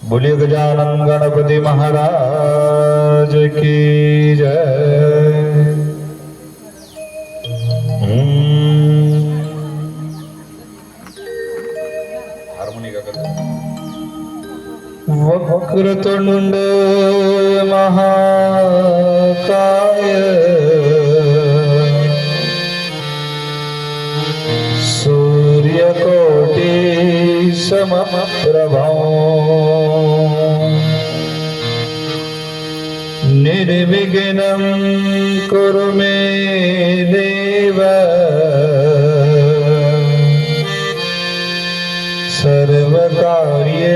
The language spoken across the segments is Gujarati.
बोलिए गजानन गणपति महाराज की जय। हारमोनी का करते वक्रतुंड महाकाय सूर्यकोटि समप्रभा निर्विघ्नं कुरु मे देव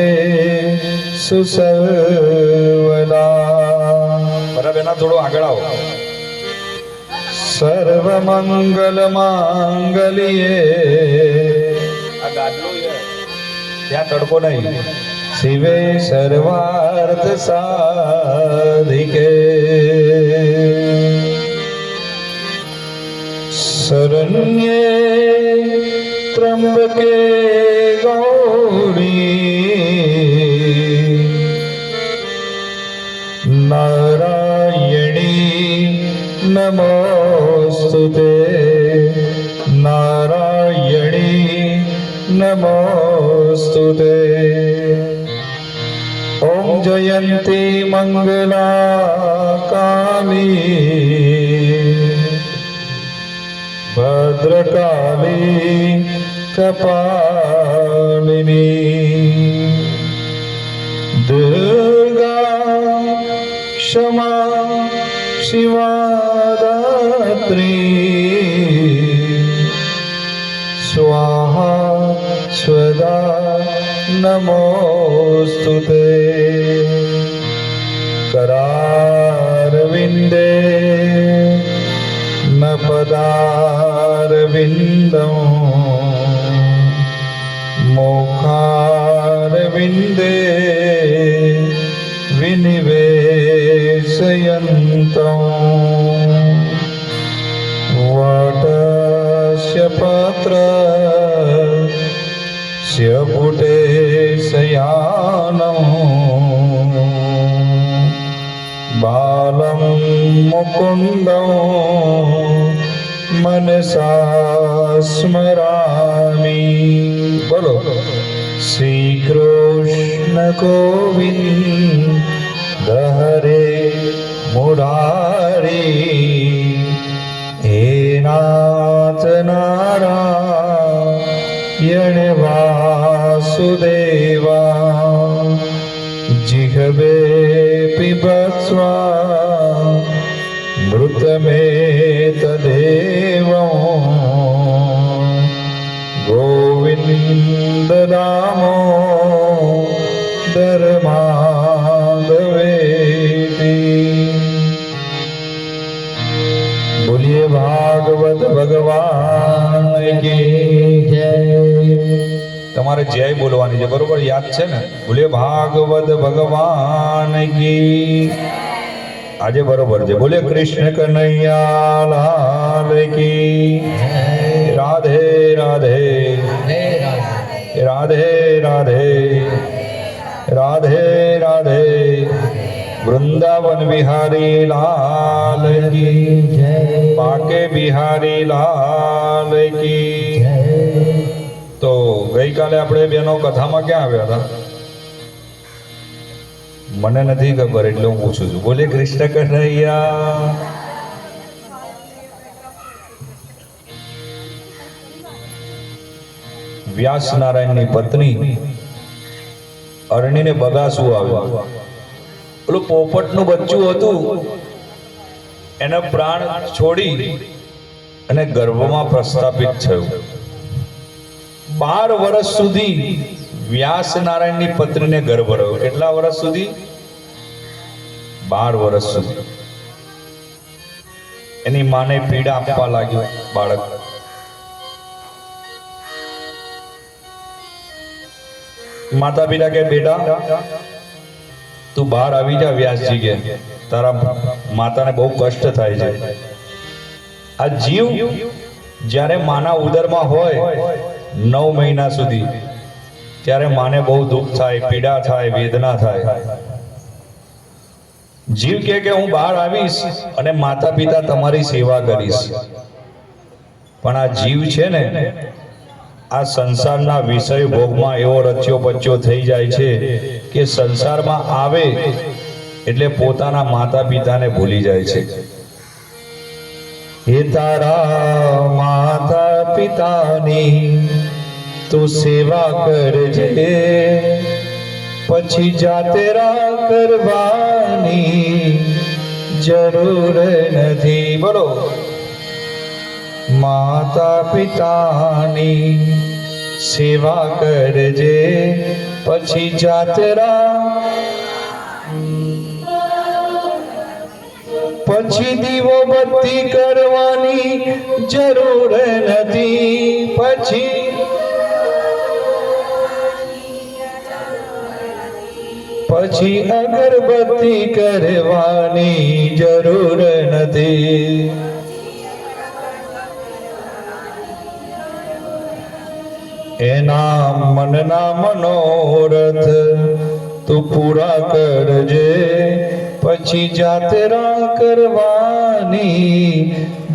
सर्वकार्येषु सर्वदा। बराबर ना, थोड़ो आगळ आओ। सर्वमंगल मांगल्ये आ गाडलो है ત્યાં તડકો નહીં શિવે સર્વાર્થ સાધિકે શરણ્યે ત્રંબકે ગૌરી નારાયણી નમોસ્તુતે નારાયણી नमोस्तुते। ओम जयंती मंगला काली भद्रकाली कपालिनी दुर्गा क्षमा शिवा दात्री स्वाहा स्वदा नमोस्तुते। करारविंदे न पदारविंदं मुखारविंदे विनिवेशयन्तं वटस्य पत्र पुटे शयानं बालं मुकुन्दं मनसा स्मरामि। बोलो श्री कृष्ण गोविंद हरे मुरारी हे नाथ नारायण वासुदेवा जिह्वे पिबस्वा मृतमेतदेवं गोविन्द दामोदर माधवेति। बोलिए भागवत भगवान की जय। તમારે જય બોલવાની છે, બરોબર? યાદ છે ને? બોલે ભાગવત ભગવાન કી આજે બરોબર છે। બોલે કૃષ્ણ કનૈયા લાલ કી રાધે રાધે રાધે રાધે રાધે રાધે વૃંદાવન બિહારી લાલ કી જય બાકે બિહારી લાલ કી જય। તો ગઈકાલે આપણે બેનો કથામાં ક્યાં આવ્યા હતા? મને નથી ખબર એટલે હું પૂછું છું। બોલે કૃષ્ણ કનૈયા। વ્યાસ નારાયણની પત્ની અરણીને બગાસું આવ્યું। પેલું પોપટનું બચ્ચું હતું એને પ્રાણ છોડી અને ગર્ભમાં પ્રસ્થાપિત થયું। 12 વર્ષ સુધી વ્યાસ નારાયણની પત્નીને ગર્ભ રહ્યો। કેટલા વર્ષ સુધી? 12 વર્ષ સુધી એની માને પીડા આપવા લાગ્યો બાળક। માતા પિતા કે બેટા તું બહાર આવી જા। વ્યાસજી કે તારા માતાને બહુ કષ્ટ થાય છે। આ જીવ જ્યારે માના ઉદરમાં હોય 9 મહિના સુધી ત્યારે માને બહુ દુઃખ થાય, પીડા થાય, વેદના થાય. જીવ કે હું બહાર આવીશ અને માતા પિતા તમારી સેવા કરીશ, પણ આ જીવ છે ને આ સંસારના વિષય ભોગમાં એવો રચ્યો પચ્યો થઈ જાય છે કે સંસારમાં આવે એટલે પોતાના માતા પિતાને ભૂલી જાય છે. હે તારા માતા પિતાની તું સેવા કરજે, પછી જાતેરા કરવાની જરૂર નથી. બોલો, માતા પિતાની સેવા કરજે, પછી જાતરા, પછી દીવો બત્તી કરવાની જરૂર નથી. પછી અગરબત્તી કરવાની જરૂર નથી. એના મનના મનોરથ તું પૂરા કરજે, પછી જાતરા કરવાની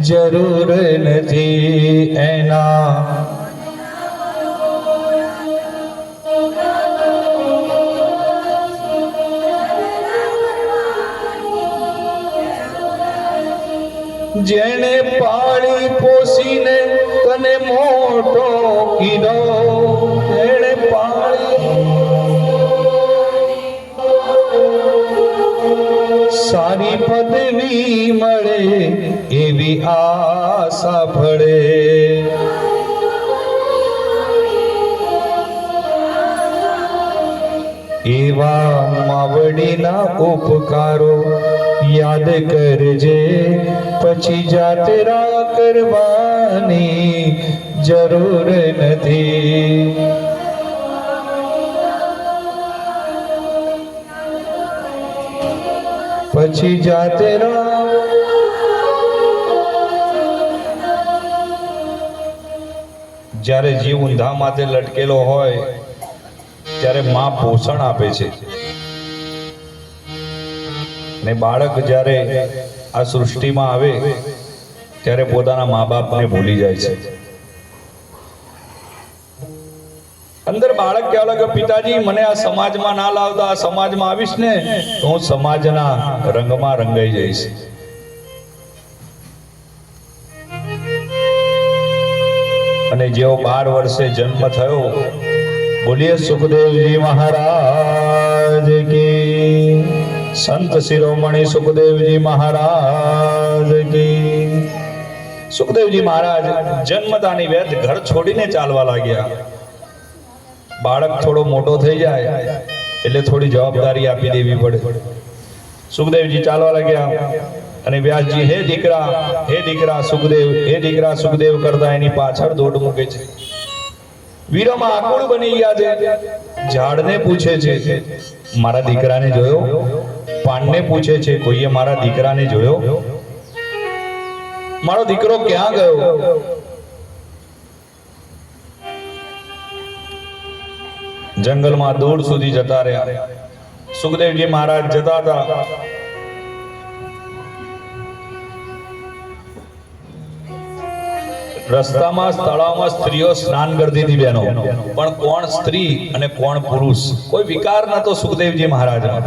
જરૂર નથી. એના જેને પાળી પોસીને તને મોટો કીધો, જેને પાળી સારી પદવી મળે એવી આશા ફળે. એવા માવડીના ઉપકારો યાદ કરજે, પછી જાતરા કરવાની જરૂર નથી. પછી જાતરા જ્યારે જીવ ઊંધા માથે લટકેલો હોય ત્યારે માં પોષણ આપે છે, ને બાળક જ્યારે આ સૃષ્ટિમાં આવે ત્યારે પોતાના મા બાપને ભૂલી જાય છે. અંદર બાળક કહેવા લાગે, પિતાજી મને આ સમાજમાં ના લાવતા, આ સમાજમાં આવીશ ને તો હું સમાજના રંગમાં રંગાઈ જઈશ. અને જેવો 12 વર્ષે જન્મ થયો, બોલીએ સુખદેવજી મહારાજ કી, સંત શિરોમણી સુખદેવજી મહારાજ કી. સુખદેવજી મહારાજ જન્મતાની વેદ ઘર છોડીને ચાલવા લાગ્યા. બાળક થોડો મોટો થઈ જાય એટલે થોડી જવાબદારી આપી દેવી પડે. સુખદેવજી ચાલવા લાગ્યા અને વ્યાસજી હે દીકરા સુખદેવ, હે દીકરા સુખદેવ કરતા એની પાછળ દોડ મૂકે છે. વીરોમાં આકુળ બની ગયા છે. ઝાડને પૂછે છે મારા દીકરાને જોયો, પાનને પૂછે છે કોઈએ મારા દીકરાને જોયો, મારો દીકરો ક્યાં ગયો? જંગલમાં દૂર સુધી જતા રહ્યા. સુખદેવજી મહારાજ જતા હતા. રસ્તામાં તળાવમાં સ્ત્રીઓ સ્નાન કરતી હતી બહેનો, પણ કોણ સ્ત્રી અને કોણ પુરુષ કોઈ વિકાર નતો સુખદેવજી મહારાજમાં.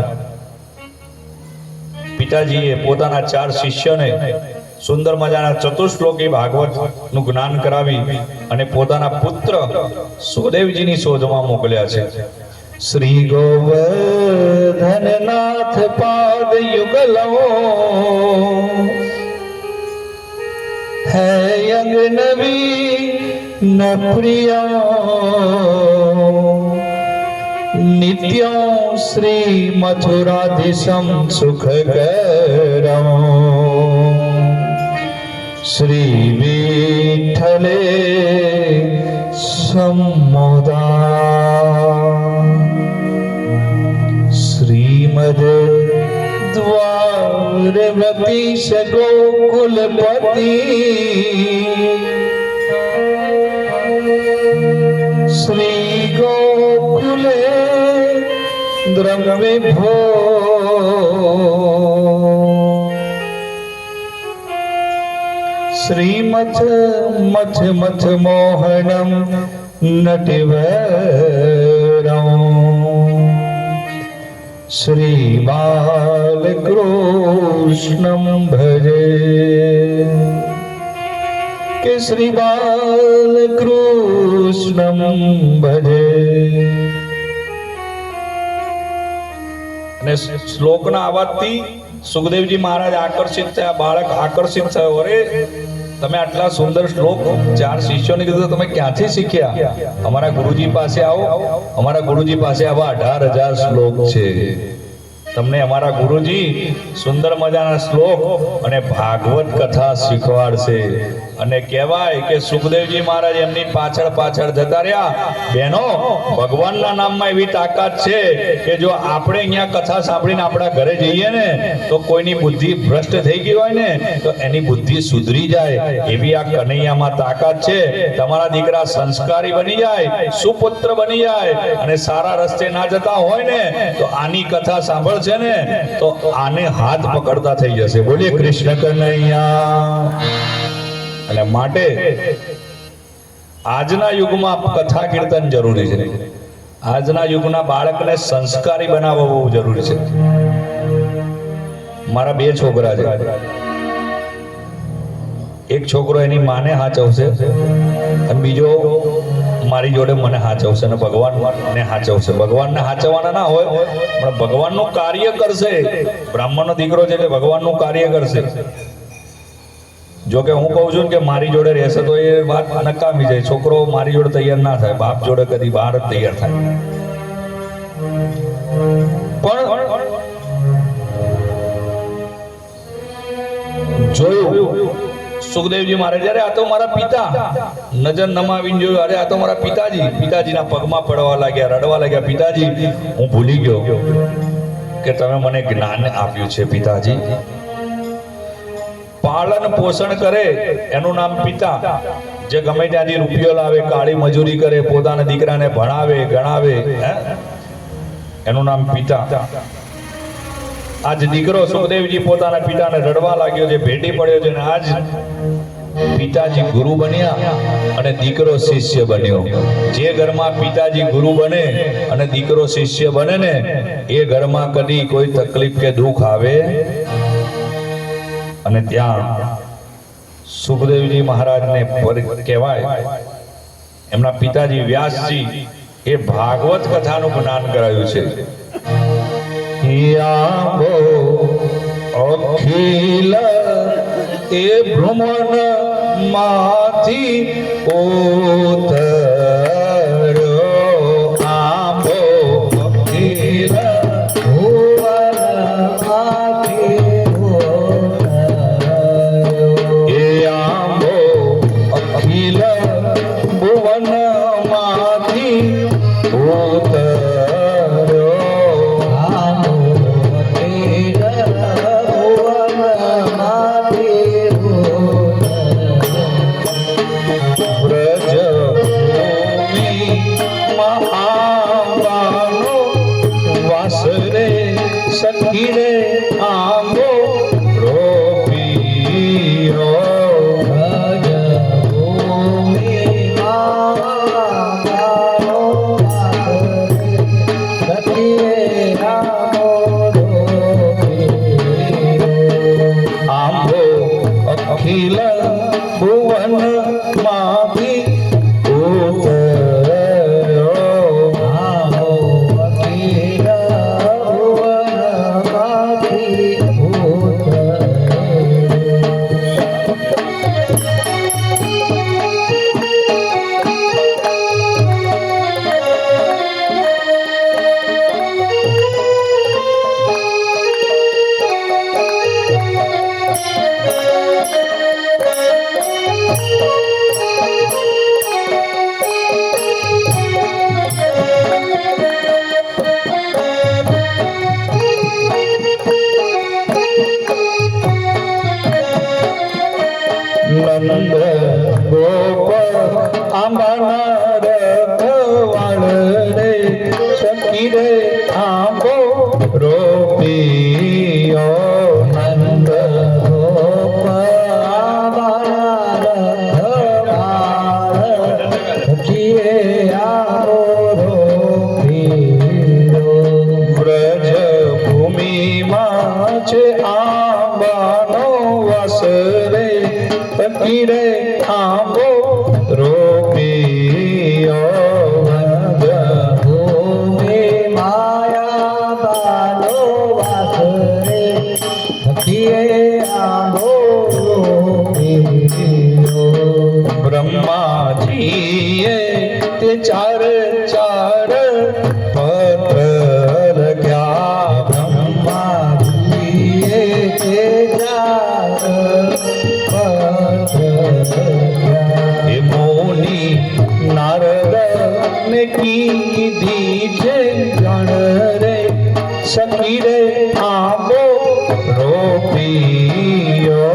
પિતાજીએ પોતાના 4 શિષ્યોને સુંદર મજાના ચતુશ્લોકી ભાગવત નું જ્ઞાન કરાવી અને પોતાના પુત્ર સુખદેવજીની શોધમાં મોકલ્યા છે. શ્રી ગોવર્ધનનાથ પાદ યુગલો है यज्ञनवी न प्रिया नित्यो श्री मथुराधीशम सुखकरम श्री विठले सम्मोदा श्रीमद द्वारवतीश गोकुलपति श्री गो પુત્રમ વિભો શ્રીમથ મથ મથ મોહનમ નટવરમ શ્રી બાલકૃષ્ણમ ભજે કે શ્રી બાલકૃષ્ણમ ભજે. અને શ્લોકના અવાજથી સુખદેવજી મહારાજ આકર્ષિત થયા, બાળક આકર્ષિત થયો. અરે તમે આટલા સુંદર શ્લોક 4 શિષ્યોને કીધું તમે ક્યાંથી શીખ્યા? અમારા ગુરુજી પાસે આવો, અમારા ગુરુજી પાસે આવા 18,000 શ્લોક છે. તમને અમારા ગુરુજી સુંદર મજાના શ્લોક અને ભાગવત કથા શીખવાડશે. અને કહેવાય કે સુખદેવજી મહારાજ એમની પાછળ પાછળ જતા રહ્યા. બહેનો, ભગવાનના નામમાં એવી તાકાત છે કે જો આપણે અહીંયા કથા સાંભળીને આપણા ઘરે જઈએ ને તો કોઈની બુદ્ધિ ભ્રષ્ટ થઈ ગઈ હોય ને તો એની બુદ્ધિ સુધરી જાય એવી આ કનૈયામાં તાકાત છે. તમારા દીકરા સંસ્કારી બની જાય, સુપુત્ર બની જાય અને સારા રસ્તે ના જતા હોય ને તો આની કથા સાંભળશે ને તો આને હાથ પકડતા થઈ જશે. બોલીએ કૃષ્ણ કનૈયા. અને માટે આજના યુગમાં કથા કીર્તન જરૂરી છે. આજના યુગના બાળકને સંસ્કારી બનાવવો બહુ જરૂરી છે. મારા 2 છોકરા છે. એક છોકરો એની માને હાચવશે અને બીજો મારી જોડે મને હાચવશે અને ભગવાનને હાચવશે. ભગવાનને હાચવવાના ના હોય પણ ભગવાનનું કાર્ય કરશે. બ્રાહ્મણનો દીકરો છે એટલે ભગવાનનું કાર્ય કરશે. જો કે હું કહું છું કે મારી જોડે રહેશે તો એ વાત નકામી જાય. છોકરો મારી જોડે તૈયાર ના થાય, બાપ જોડે કદી બહાર જ તૈયાર થાય. પણ જોયું સુખદેવજી મહારાજ, અરે આ તો મારા પિતા, નજર નમાવીને જોયું, અરે આ તો મારા પિતાજી. પિતાજીના પગમાં પડવા લાગ્યા, રડવા લાગ્યા. પિતાજી, હું ભૂલી ગયો કે તમે મને જ્ઞાન આપ્યું છે. પિતાજી, પાલન પોષણ કરે એનું નામ પિતા. જે ગમે ત્યાંથી રૂપિયો લાવે, કાળી મજૂરી કરે, પોતાના દીકરાને ભણાવે ગણાવે, એનું નામ પિતા. આજ દીકરો સુખદેવજી પોતાના પિતાને રડવા લાગ્યો છે, ભેટી પડ્યો છે અને આજ પિતાજી ગુરુ બન્યા અને દીકરો શિષ્ય બન્યો. જે ઘરમાં પિતાજી ગુરુ બને અને દીકરો શિષ્ય બને ને એ ઘરમાં કદી કોઈ તકલીફ કે દુઃખ આવે. અને ત્યાં સુખદેવજી મહારાજને કહેવાય એમના પિતાજી વ્યાસજી એ ભાગવત કથાનું જ્ઞાન કરાયું છે. અખિલ એ ભ્રમણ માંથી ઓતરો આંબો અખિલ રોપિયો નંદ વ્રજ ભૂમિમાં છે આંબાનો વાસ રે ફકીરે આંબો રોપિયો બ્રહ્માજીએ તે ચાર ચાર પત્ર લખ્યા બ્રહ્માજીએ તે ચાર પત્ર એ મોની નારદ ને કીધી છે ગણ રે સખી રે આંબો રોપિયો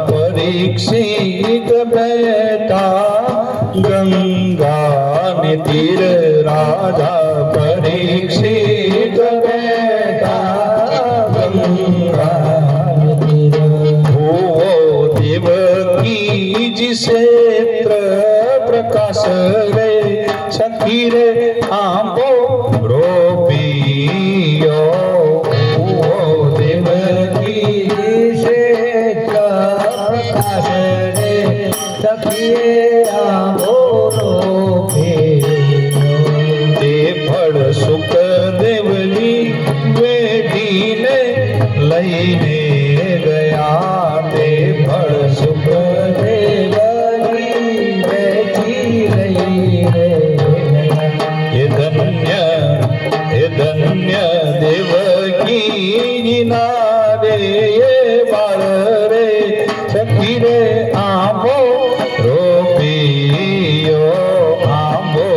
પરીક્ષિત બેઠા ગંગાને તીર રાજા પરીક્ષિત બેઠા ગંગાને તીર ભુવો દેવકી જી ક્ષેત્ર પ્રકાશ રે સખી રે આંબો રોપિયો દેવકી તે ફળ સુખદેવની બેટીને લઈને ગયા તે ફળ સુખદેવની બેટી લઈને એ ધન્ય દેવકી નારે બાળ રે સખી રે આંબો રોપિયો આંબો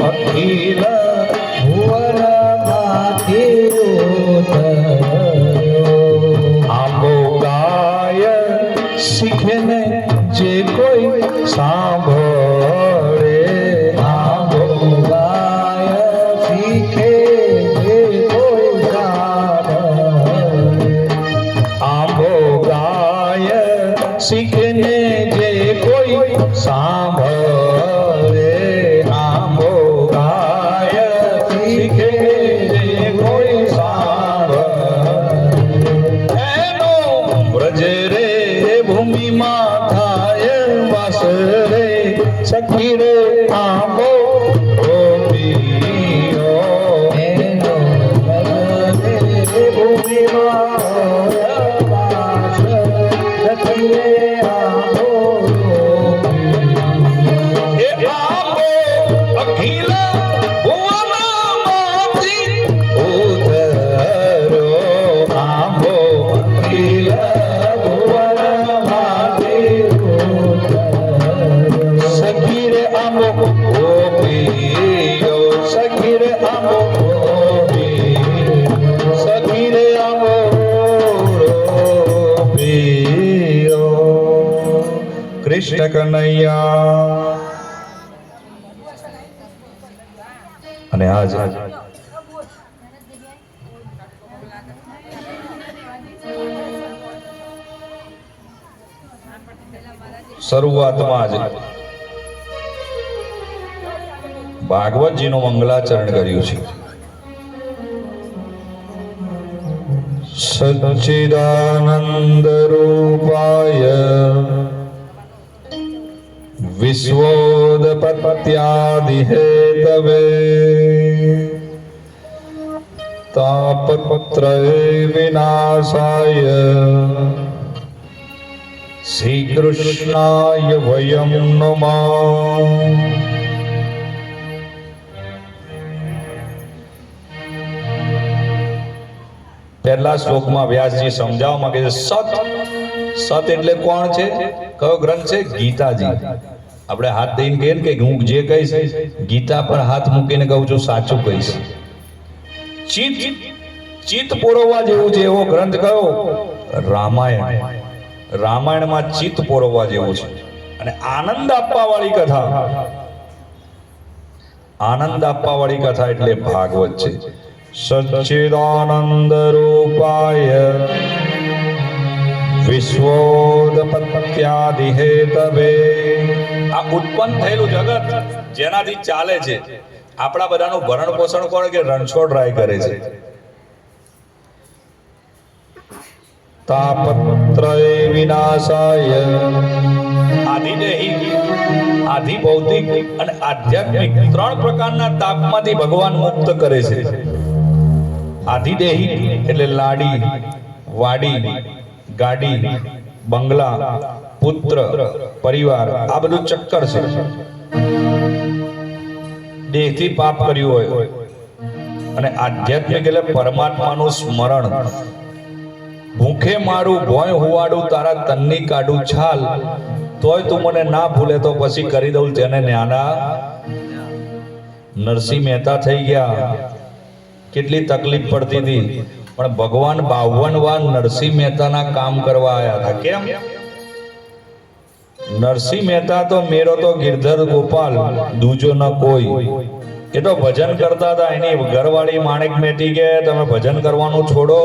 અખિલ આંબો ગાય શીખે ને જે કોઈ સાંભળે આંબો ગાય શીખે જે કોઈ સાંભળે આંબો ગાય શીખને જે કોઈ સાંભળે આંબો ગાય શીખે જે કોઈ સાંભળે એનો વ્રજ રે ભૂમિમાં થાય વાસ રે સખી રે આંબો રોપિયો એનો વ્રજ રે ભૂમિમાં વાસ સખી રે કૃષ્ણ કનૈયા અને આજ શરૂઆતમાં જ ભાગવતજીનું મંગલાચરણ કર્યું છે. સચ્ચિદાનંદ રૂપાય વિશ્વોદપત્યાદિ હેતવે તાપત્રય વિનાશાય શ્રી કૃષ્ણાય વયમ નમઃ. પહેલા શ્લોકમાં વ્યાસજી સમજાવવા માંગે છે સત. સત એટલે કોણ છે? કયો ગ્રંથ છે? ગીતાજી. આપણે હાથ દઈને કહીએ ને કે હું જે કહીશ ગીતા પર હાથ મૂકીને કહું છું સાચું કહીશ. ચિત્ત ચિત્ત પોરવવા જેવું છે એવો ગ્રંથ કયો? રામાયણ. રામાયણમાં ચિત્ત પોરવવા જેવું છે. અને આનંદ આપવા વાળી કથા, આનંદ આપવા વાળી કથા એટલે ભાગવત છે. સચ્ચિદાનંદ રૂપાય વિશ્વોદપત્યાદિ હેતવે. આ ઉત્પન્ન થયેલું જગત જેનાથી ચાલે છે, આપણા બધાનું ભરણ પોષણ કોણ કે રણછોડરાય કરે છે. તાપત્રય વિનાશાય આધિદેહિક, આધિભૌતિક અને આધ્યાત્મિક ત્રણ પ્રકારના તાપમાંથી ભગવાન મુક્ત કરે છે. આધિદેહિક એટલે લાડી, વાડી, ગાડી, બંગલા, પુત્ર, પરિવાર, આ બધું ચક્કર છે. દેહથી પાપ કર્યું હોય. અને આધ્યાત્મિક એટલે પરમાત્માનું સ્મરણ. ભૂખે મારું ભોય હુવાડું તારા તનની કાઢું છાલ, તોય તું મને ના ભૂલે તો પછી કરી દઉં તેને ન્યાના. નરસિંહ મહેતા થઈ ગયા, કેટલી તકલીફ પડતી હતી, પણ ભગવાન 52 વાર નરસિંહ મહેતાના કામ કરવા આવ્યા હતા. કેમ? નરસિંહ મહેતા તો મેરો તો ગિરધર ગોપાલ દૂજો ન કોઈ, એ તો ભજન કરતા હતા. એની ઘરવાળી માણેક મેટી કે તમે ભજન કરવાનું છોડો,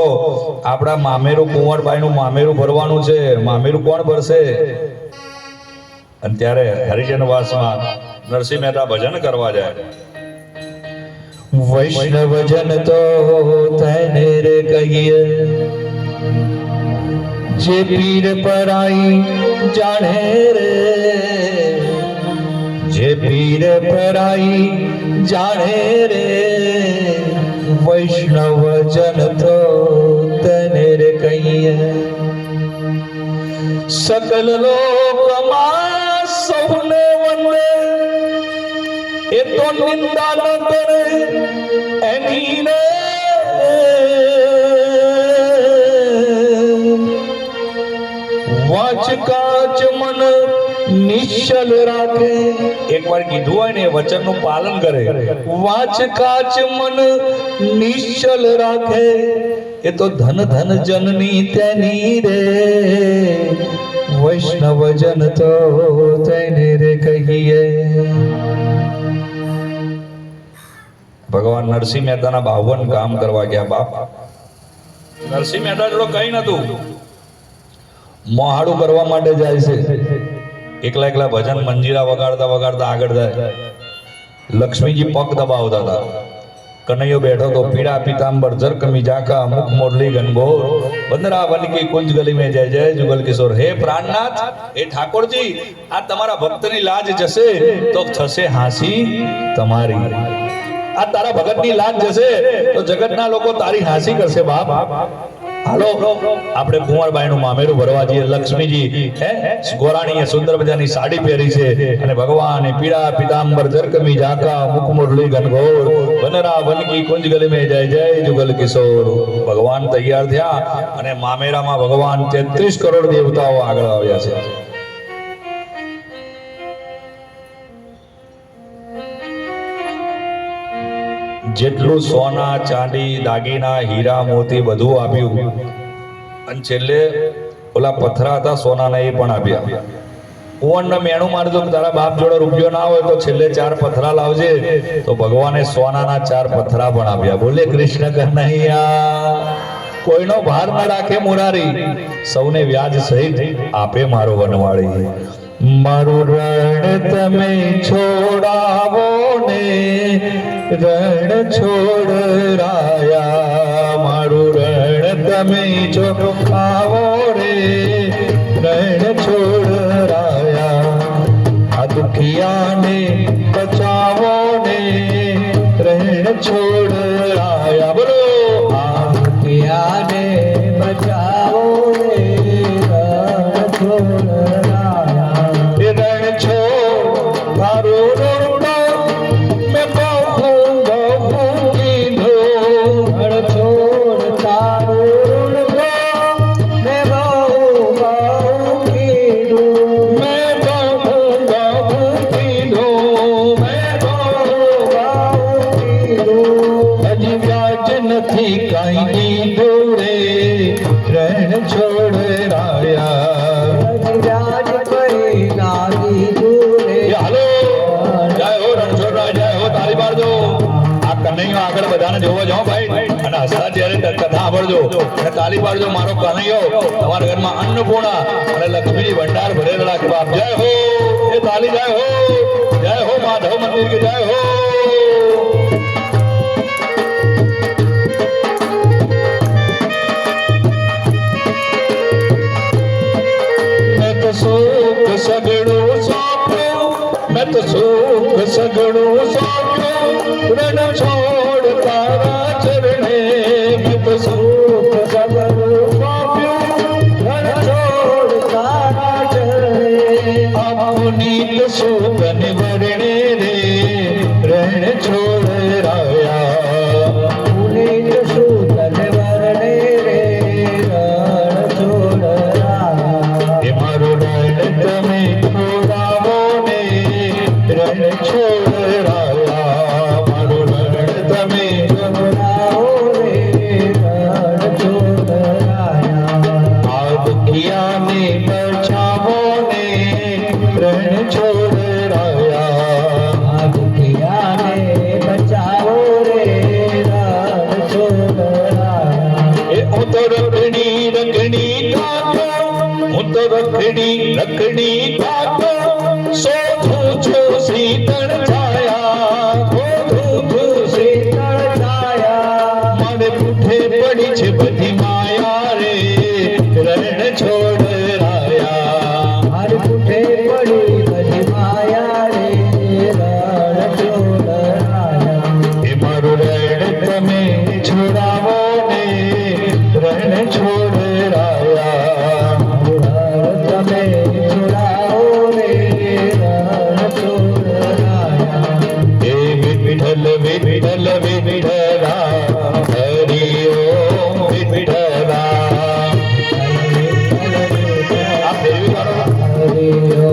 આપણા મામેરું કુંવરબાઈ નું મામેરું ભરવાનું છે. મામેરું કોણ ભરશે? અને ત્યારે હરિજનવાસમાં નરસિંહ મહેતા ભજન કરવા જાય. વૈષ્ણવજન તો તેને રે કહીએ, જે પીર પરાઈ જાણે રે, જે પીર પરાઈ જાણે રે. વૈષ્ણવજન તો તેને રે કહીએ. સકલ લોકમાં સૌને વંદે, એ તો નિંદા ન કરે એની રે. વાચ કાચ મન નિશ્ચલ રાખે. એકવાર કીધું હોય ને એ વચનનું પાલન કરે. વાચ કાચ મન નિશ્ચલ રાખે, એ તો ધન ધન જનની તેની રે. વૈષ્ણવજન તો તેને રે કહીએ. ભગવાન નરસિંહ મહેતાના 52 કામ કરવા ગયા. બાપ નરસિંહ મહેતા જોડે કઈ નતું, મોહાડું કરવા માટે જાય છે. એકલા એકલા ભજન મંજીરા વગાડતા વગાડતા આગળ જાય. લક્ષ્મીજી પગ દબાવતા હતા. કનૈયો બેઠો તો પીળા પીતાંબર જરકમી જાકા મુખ મોરલી ગનગોર બંદરા વનકી કુંજ ગલી में जय जय जुगल किशोर. હે પ્રાણનાથ, હે ઠાકોરજી, આ તમારા ભક્તની લાજ જશે તો થશે હાંસી તમારી. આ તારા ભગતની લાજ જશે તો જગતના લોકો તારી હાંસી કરશે. બાપ હાલો આપણે કુંવરબાઈ નું મામેરું ભરવા જઈએ. લક્ષ્મીજી ગોરાણીએ સુંદર મજાની સાડી પહેરી છે અને ભગવાને પીળા પીતાંબર જરકમી જાકા મુખ મુરલી ઘનઘોર વનરા વનકી કુંજ ગલી में जय जय जुगल किशोર. ભગવાન તૈયાર થયા અને મામેરામાં ભગવાન 33 કરોડ દેવતાઓ આગળ આવ્યા છે. જેટલું સોના ચાંદી દાગીના હીરા મોતી બધું આપ્યું અને છેલ્લે ઓલા પથરા હતા સોનાના એ પણ આપ્યા. કુંવરને મેણું મારજો કે તારા બાપ જોડે રૂપિયો ના હોય તો છેલ્લે 4 પથરા લાવજે, તો ભગવાને સોનાના 4 પથરા પણ આપ્યા. બોલે કૃષ્ણ કન્હૈયા. કોઈનો ભાર ન રાખે મુરારી, સૌને વ્યાજ સહિત આપે મારો વનવાળી. મારું રણ તમે છોડાવો ને રણ છોડ રાયા. મારું રણ તમે છોડાવો રે રણ છોડ રાયા. આ દુખિયાને બચાવો ને રણ છોડ રાયા. બોલો રણ છોડ રાયા રાજ કઈ નારી દૂરે હાલો જય હો રણછોડ રાય જય હો તાળી પાડજો આ કનૈયો આગળ બધાને જોવા જાઓ ભાઈ અને હસતા ત્યારે કથા સાંભળજો અને તાળી પાડજો મારો કનૈયો તમારા ઘરમાં અન્નપૂર્ણા અને લક્ષ્મીની ભંડાર ભરેલા રાખે બાપ જય હો એ તાળી જય હો માધવ મંદિર કે જય હો સુખ સગડું સોંપ્યું મેં તો સુખ સગડું સોંપ્યું રણ છોડ તારા ચરણે મેં તો સુખ સગડું સોંપ્યું રણ છોડ તારા ચરણે આપની સુખ નિવરણે રે રણ છોડ રાયા પુનિત સુખ નિવરણે રે રણ છોડ રાયા મારું રણ તમે છોડાવો ને રણ છોડ રાયા મારું રણ તમે છોડાવો રે રણ છોડ રાયા આ દુખિયાને બચાવો ને રણ છોડ રાયા આ દુખિયાને બચાવો રે રણ છોડ રાયા એ હું તો રખડી કાકો હું તો રખડી કાકો શોધું છું શીતળ છાયા શોધું છું શીતળ છાયા મારે પૂઠે પડી છે બધી માયા રે રણ છોડ રાયા હર પુઠે પડી બધી માયા રે રણ છોડ રાયા એ મારું રણ તમે છોડાવો ને રણ છોડ રાયા તમે છોડાવો રે રણ છોડ રાયા એ વિઠ્ઠલ વિઠ્ઠલા હરિ ઓમ વિઠ્ઠલા આ ફેરવી કાઢો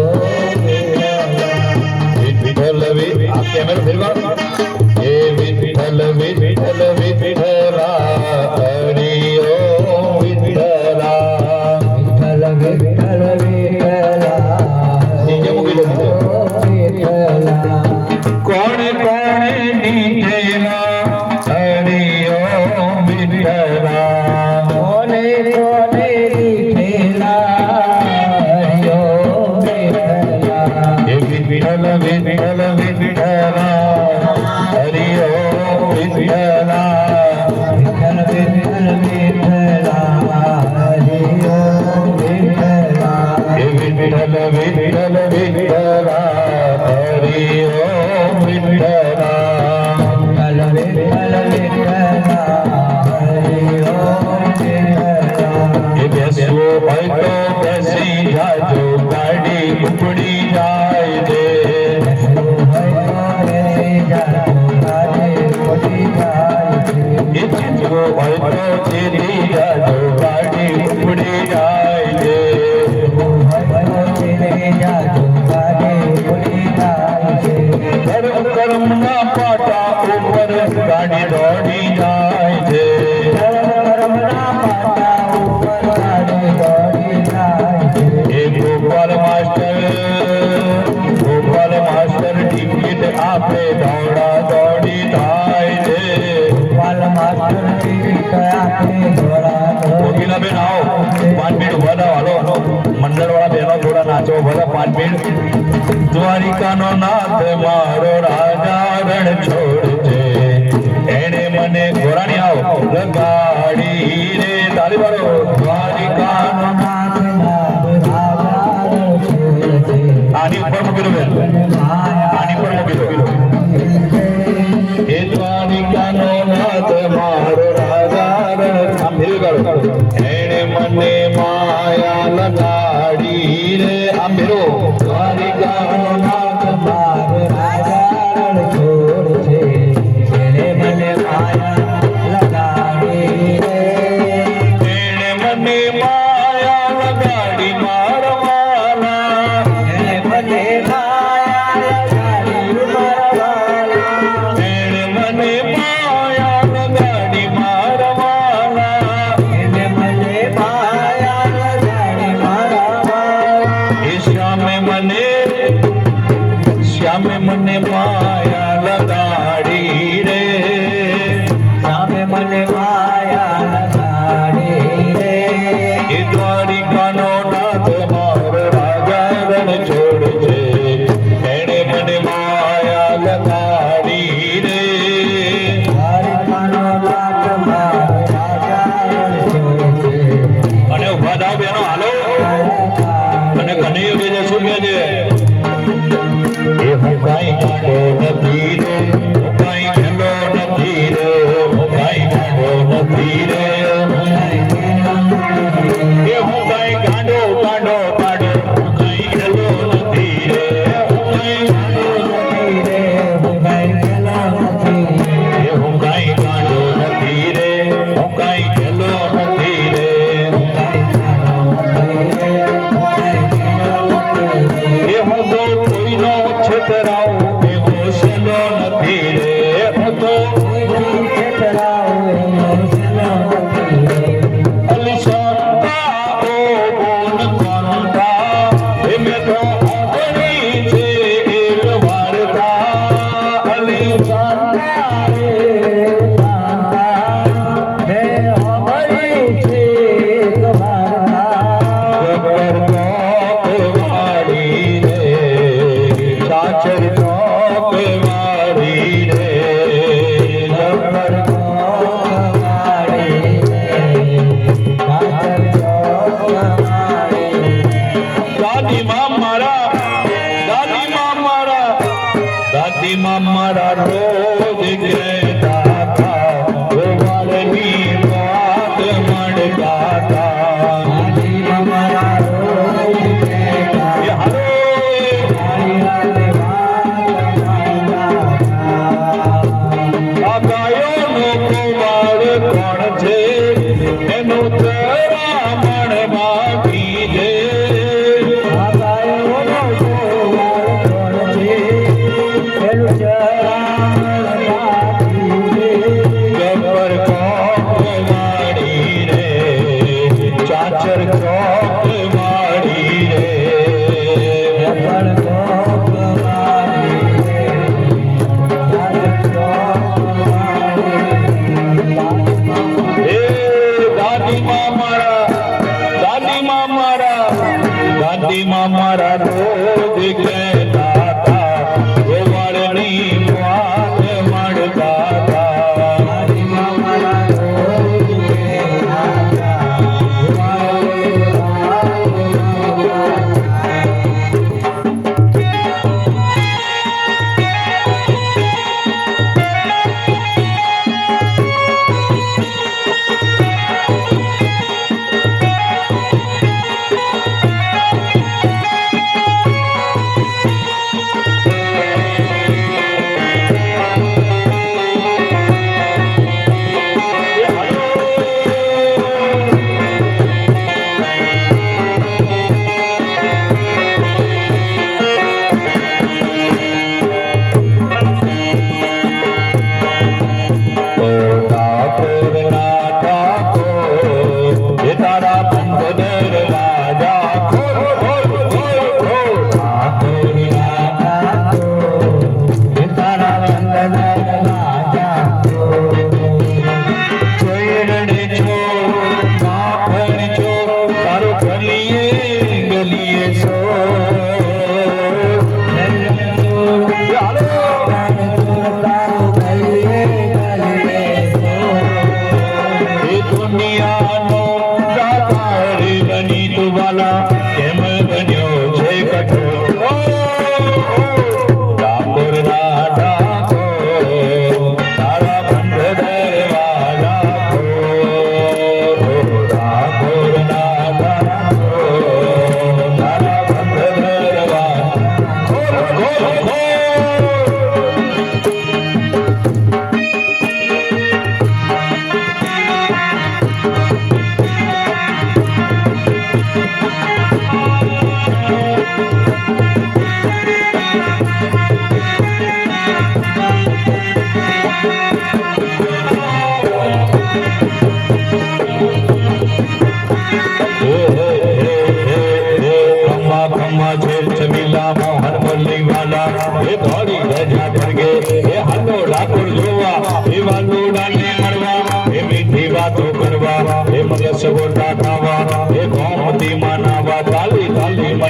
વિઠ્ઠલ આ કેમેરો ફેરવા એ વિઠ્ઠલ વિઠ્ઠલા હરિ ઓમ વિઠ્ઠલા નીચે મૂકી દો કોણ નીચેલા હરિ ઓમ વિઠ્ઠલા કોને કોને લીધેલા હરિયો બેઠેલા એ વિઠ્ઠલ વિઠ્ઠલા હરિ ઓમ વિઠ્ઠલા વિઠ્ઠલ વિઠ્ઠલ વિઠ્ઠલા હરિયો બેઠેલા એ વિઠ્ઠલ વિઠ્ઠલા હરિ ઓમ વિઠ્ઠલા વિઠ્ઠલ વિઠ્ઠલ વિઠ્ઠલા હરિયો બેઠેલા એ બેસવો હોય તો બેસી જાજો ગાડી ઉપડી જાય છે એ ચીજવો હોય તો ચીરી જાજો ગાડી ઉપડી જાય છે ધર્મ કર્મના પાટા ઉપર ગાડી દોડી જાય છે એ ગોપાલ માસ્ટર ટિકિટ આપે દોડા દોડી થાય છે કોકિલાબેન આવો 5 મિનિટ ઉભા થાવ હાલો મંડળ વાળા બહેનો થોડા નાચો બધા 5 મિનિટ દ્વારિકાનો નાથ મારો રાજા રણ છોડ છે એને મને ગોરાણી આવો લગાડી રે તાળી પાડો દ્વારિકાનો આની ઉપર મૂકી દો બેન આની ઉપર મૂકી દો એ દ્વારિકાનો નાથ મારો રાજા રણ આમ ફેરવી કાઢો એને મને માયા લગાડી રે આમ ફેરવો દ્વારિકાનો નાથ મારો રાજા રણ છોડ છે એને મને માયા લગાડી રે એને મને માયા લગાડી મારવાના એને મને માયા લગાડી મારવાના એને મને માયા લગાડી મારવાના એને મને માયા બેનો હાલો અને કનૈયો બેને શું કહે છે એ હું કાંઈ કાંડો નથી રે હું કાંઈ ખેલો નથી રે હું કાંઈ કાંડો નથી રે એ હું કાંઈ કાંડો કાંડો કાંડો હું કાંઈ ખેલો નથી રે હું કાંઈ કાંડો નથી રે હું કાંઈ ખેલો નથી એ હું કાંઈ કાંડો નથી રે હું કાંઈ ખેલો નથી રે એ હું તો કોઈનો છેતરાવું એ હોશલો નથી રે હું તો કોઈનો છેતરાવું એ હોશલો નથી રે અલિશંકા ઓ બોન કોનતા એ મેં તો ઓગણી છે એક વાર્તા અલિશંકા રે કાંતા મેં ઓગણી છે એક વાર્તા ચાચર ચોક મારી રે જબર ચોક મારી ચાચર ચોક મારી દાદી માં મારા રોજ કહેતા હતા ગોવાળની વાત મળતા હતા દાદી માં મારા રોજ કહેતા એનું તરામણ બાકી દે ગબ્બર ચોક માડી રે ચાચર ચોક માડી રે ગબ્બર ચોક માડી રે ચાચર ચોક માડી દાદી મારા રોજ કહેતા હતા ગોવાળની વાત મળતા હતા દાદી મારા રોજ કહેતા હતા ગોવાળની મોહન મુરલી વાલા એ ધોળી રજા